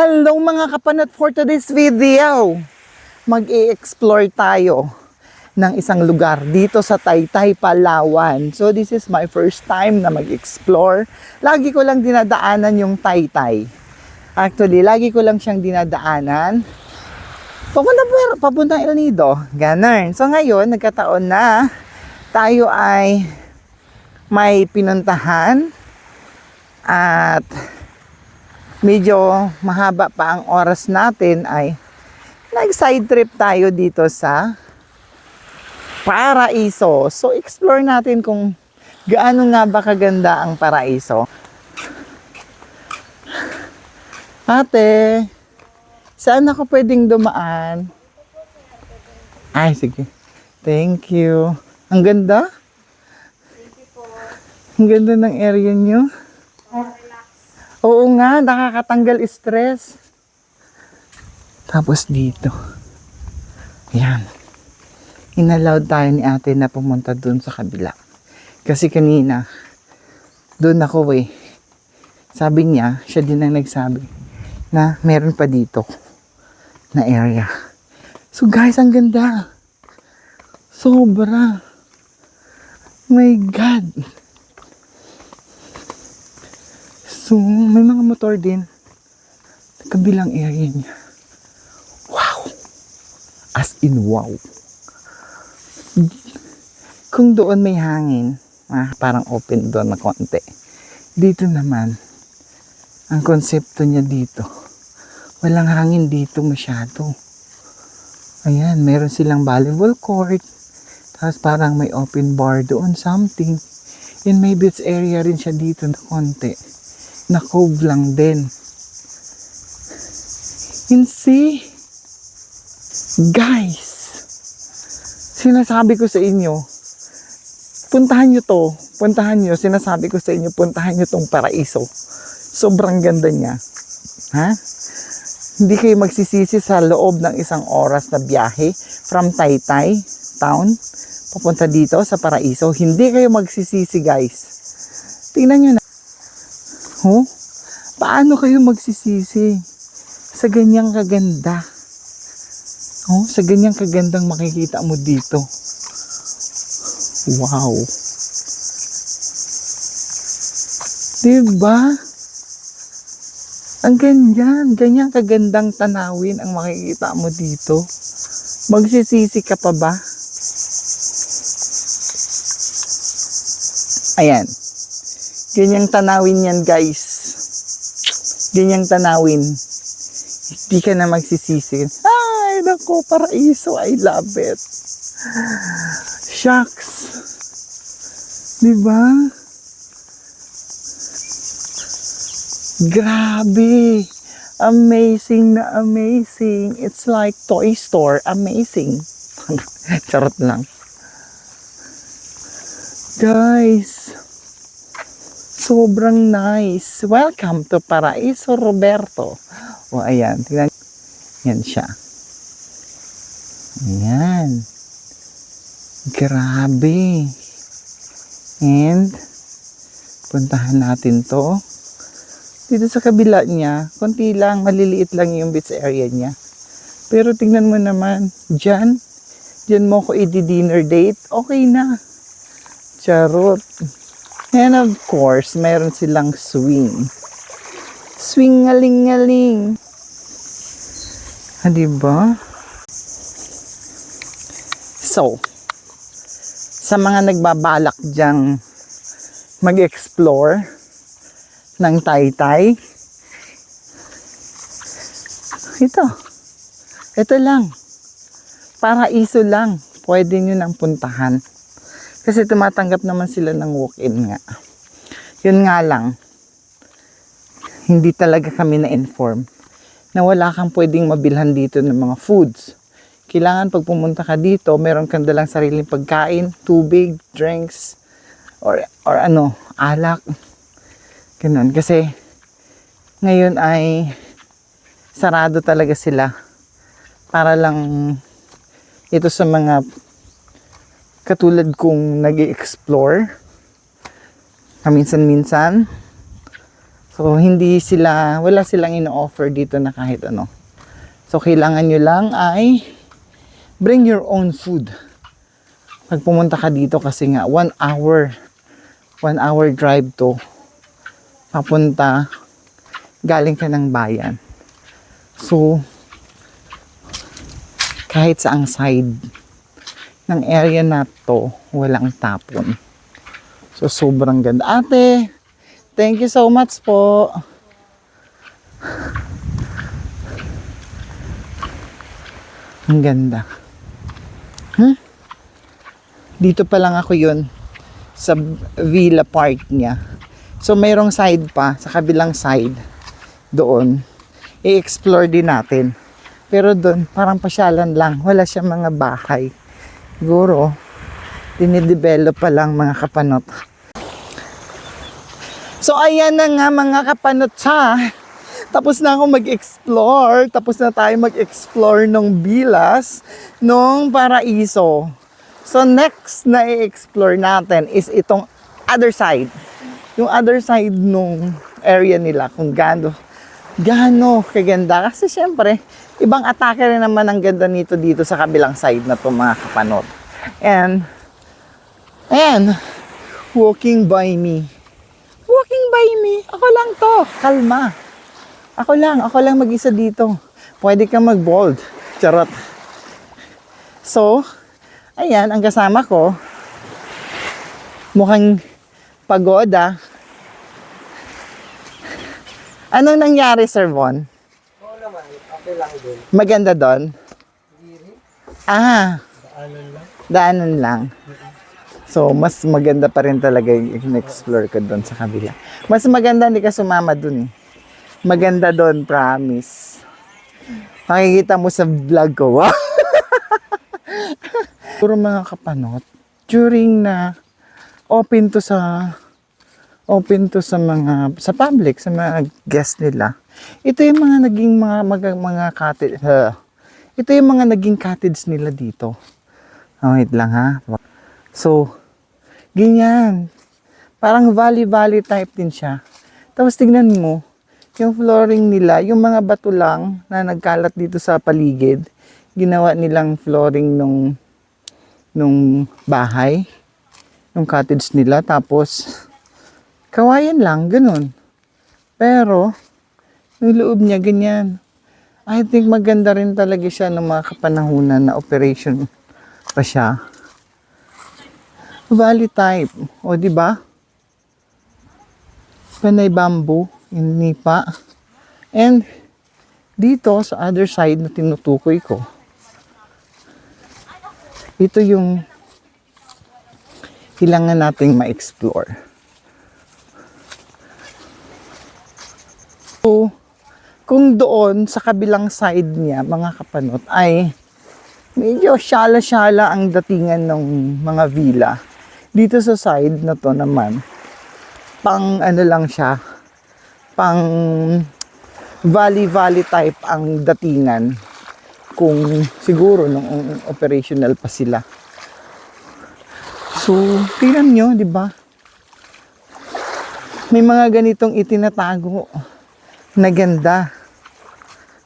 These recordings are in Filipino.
Hello mga kapanat, for today's video, mag-i-explore tayo ng isang lugar dito sa Taytay, Palawan. So this is my first time na mag-explore. Lagi ko lang dinadaanan yung Taytay. Actually, lagi ko lang siyang dinadaanan. Papuntang El Nido, ganun. So ngayon, nagkataon na tayo ay may pinuntahan at medyo mahaba pa ang oras natin ay nag-side trip tayo dito sa Paraiso. So explore natin kung gaano nga ba kaganda ang Paraiso. Ate, saan ako pwedeng dumaan? Ay, sige. Thank you. Ang ganda? Ang ganda ng area nyo. Oo nga, nakakatanggal stress. Tapos dito. Yan. Inallowed tayo ni ate na pumunta dun sa kabila. Kasi kanina, dun ako sabi niya, siya din ang nagsabi, na meron pa dito na area. So guys, ang ganda. Sobra. My God. So, may mga motor din sa kabilang area niya. Wow! As in wow! Kung doon may hangin, parang open doon na konti. Dito naman, ang konsepto niya dito, walang hangin dito masyado. Ayan, meron silang volleyball court, tapos parang may open bar doon, something. And maybe it's area rin siya dito na konti. Na cove lang din. And see, guys, sinasabi ko sa inyo, puntahan nyo to, sinasabi ko sa inyo, puntahan nyo tong Paraiso. Sobrang ganda niya. Ha? Hindi kayo magsisisi sa loob ng isang oras na biyahe from Taytay town, papunta dito sa Paraiso. Hindi kayo magsisisi, guys. Tingnan nyo na. Oh, paano kayo magsisisi sa ganyang kaganda? Oh, sa ganyang kagandang makikita mo dito. Wow. Diba? Ang ganyang kagandang tanawin ang makikita mo dito. Magsisisi ka pa ba? Ayan. Ganyang tanawin yan, guys. Ganyang tanawin. Hindi ka na magsisisi. Ay, naku, Paraiso. I love it. Shucks. Diba? Grabe. Amazing na amazing. It's like toy store. Amazing. Charot lang. Guys. Sobrang nice. Welcome to Paraiso, Roberto. O, ayan. Tingnan. Yan siya. Ayan. Grabe. And, puntahan natin to. Dito sa kabila niya, konti lang, maliliit lang yung beach area niya. Pero tingnan mo naman, dyan mo ko i-dinner date. Okay na. Charot. And of course, mayroon silang swing. Swing-ngaling-ngaling. Diba? So, sa mga nagbabalak dyang mag-explore ng Taytay, ito lang. Paraiso lang. Pwede nyo nang puntahan. Kasi tumatanggap naman sila ng walk-in nga. Yun nga lang, hindi talaga kami na-inform na wala kang pwedeng mabilhan dito ng mga foods. Kailangan pag pumunta ka dito, meron kang dalang sariling pagkain, tubig, drinks, or alak. Ganun. Kasi ngayon ay sarado talaga sila para lang ito sa mga katulad kong nag-i-explore kaminsan-minsan. So, wala silang ino-offer dito na kahit ano. So, kailangan nyo lang ay bring your own food. Pag pumunta ka dito kasi nga 1 hour drive to papunta galing ka ng bayan. So, kahit saang side ng area na to, walang tapon. So, sobrang ganda. Ate, thank you so much po. Ang ganda. Dito pa lang ako yun sa villa park niya. So, mayroong side pa, sa kabilang side, doon. I-explore din natin. Pero doon, parang pasyalan lang. Wala siyang mga bahay. Siguro, dinidevelop pa lang mga kapanot. So, ayan na nga mga kapanot sa. Tapos na ako mag-explore. Tapos na tayo mag-explore ng villas, ng Paraiso. So, next na i-explore natin is itong other side. Yung other side nung area nila, kung gaano kaganda. Kasi syempre, ibang atake rin naman ang ganda nito dito sa kabilang side na to mga kapanot. And, walking by me. Walking by me. Ako lang to. Kalma. Ako lang mag-isa dito. Pwede ka mag-bold. Charot. So, ayan, ang kasama ko, mukhang pagoda. Anong nangyari, Sir Von? Oo naman, okay lang din. Maganda doon? Daanan lang. Daanan lang. So, mas maganda pa rin talaga yung in-explore ko doon sa kabila. Mas maganda, hindi ka sumama doon eh. Maganda doon, promise. Makikita mo sa vlog ko. Wow! Puro mga kapanot, during na open to sa public, sa mga guests nila. Ito yung mga naging mga cottage. Ito yung mga naging cottage nila dito. Oh, wait lang ha. So, ganyan. Parang valley type din siya. Tapos tignan mo, yung flooring nila, yung mga bato lang na nagkalat dito sa paligid, ginawa nilang flooring nung bahay, nung cottage nila, tapos kawayan lang, ganun. Pero, yung loob niya, ganyan. I think maganda rin talaga siya ng mga kapanahunan na operation pa siya. Valley type, o di ba? Panay bamboo, yung nipa. And, dito sa other side na tinutukoy ko, ito yung kailangan nating ma-explore. So, kung doon sa kabilang side niya, mga kapanot, ay medyo syala-syala ang datingan ng mga villa. Dito sa side na to naman, pang ano lang siya, pang valley type ang datingan. Kung siguro nung operational pa sila. So, tingnan nyo, di ba? May mga ganitong itinatago na ganda.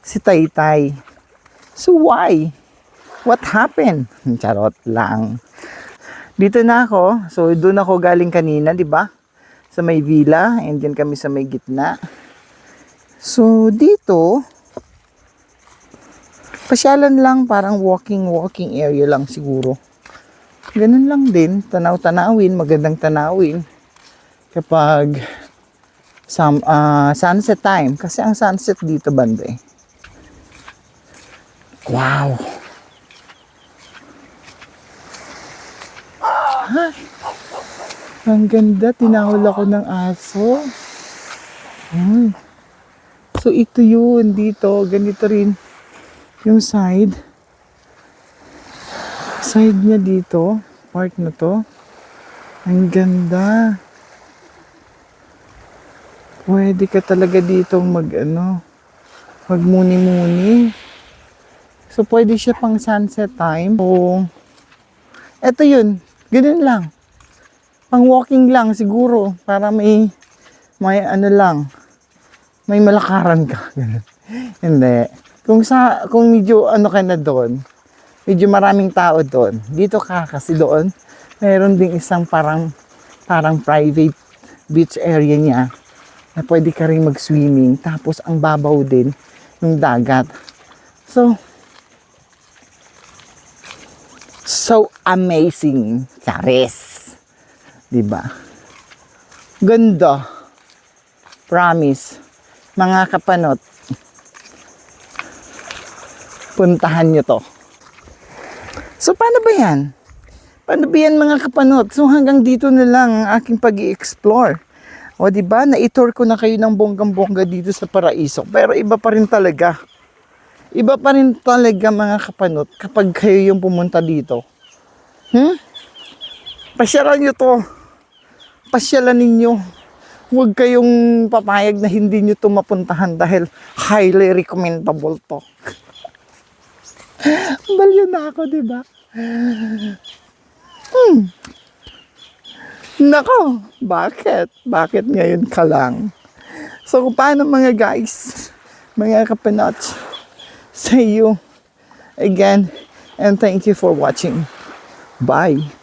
Si Taytay. So, why? What happened? Charot lang. Dito na ako. So, doon ako galing kanina, di ba? Sa may villa. And then kami sa may gitna. So, dito, pasyalan lang, parang walking area lang siguro. Ganun lang din, tanaw-tanawin, magandang tanawin kapag sunset time. Kasi ang sunset dito banda eh. Wow! Ay, ang ganda, tinahol ako ng aso. So ito yun dito, ganito rin yung side niya dito, part na to. Ang ganda. Pwede ka talaga ditong magmuni-muni. So, pwede siya pang sunset time. O, eto yun, ganun lang. Pang walking lang siguro, para may ano lang, may malakaran ka. Ganun. Hindi. Kung medyo ano ka na doon, medyo maraming tao doon. Dito ka kasi doon, meron ding isang parang private beach area niya na pwede ka rin mag-swimming. Tapos ang babaw din yung dagat. So amazing, Charis. Diba? Ganda. Promise. Mga kapanot, puntahan nyo to. So, paano ba yan? Paano ba yan mga kapanot? So, hanggang dito na lang ang aking pag-i-explore. O, diba? Na-tour ko na kayo ng bonggang-bongga dito sa Paraiso. Pero iba pa rin talaga. Iba pa rin talaga mga kapanot kapag kayo yung pumunta dito. Pasyalan nyo to. Pasyalan ninyo. Huwag kayong papayag na hindi nyo to mapuntahan dahil highly recommendable to. Baliw na ako, diba? Nako, bakit? Bakit ngayon ka lang? So, paano mga guys? Mga kapanots, see you again and thank you for watching. Bye!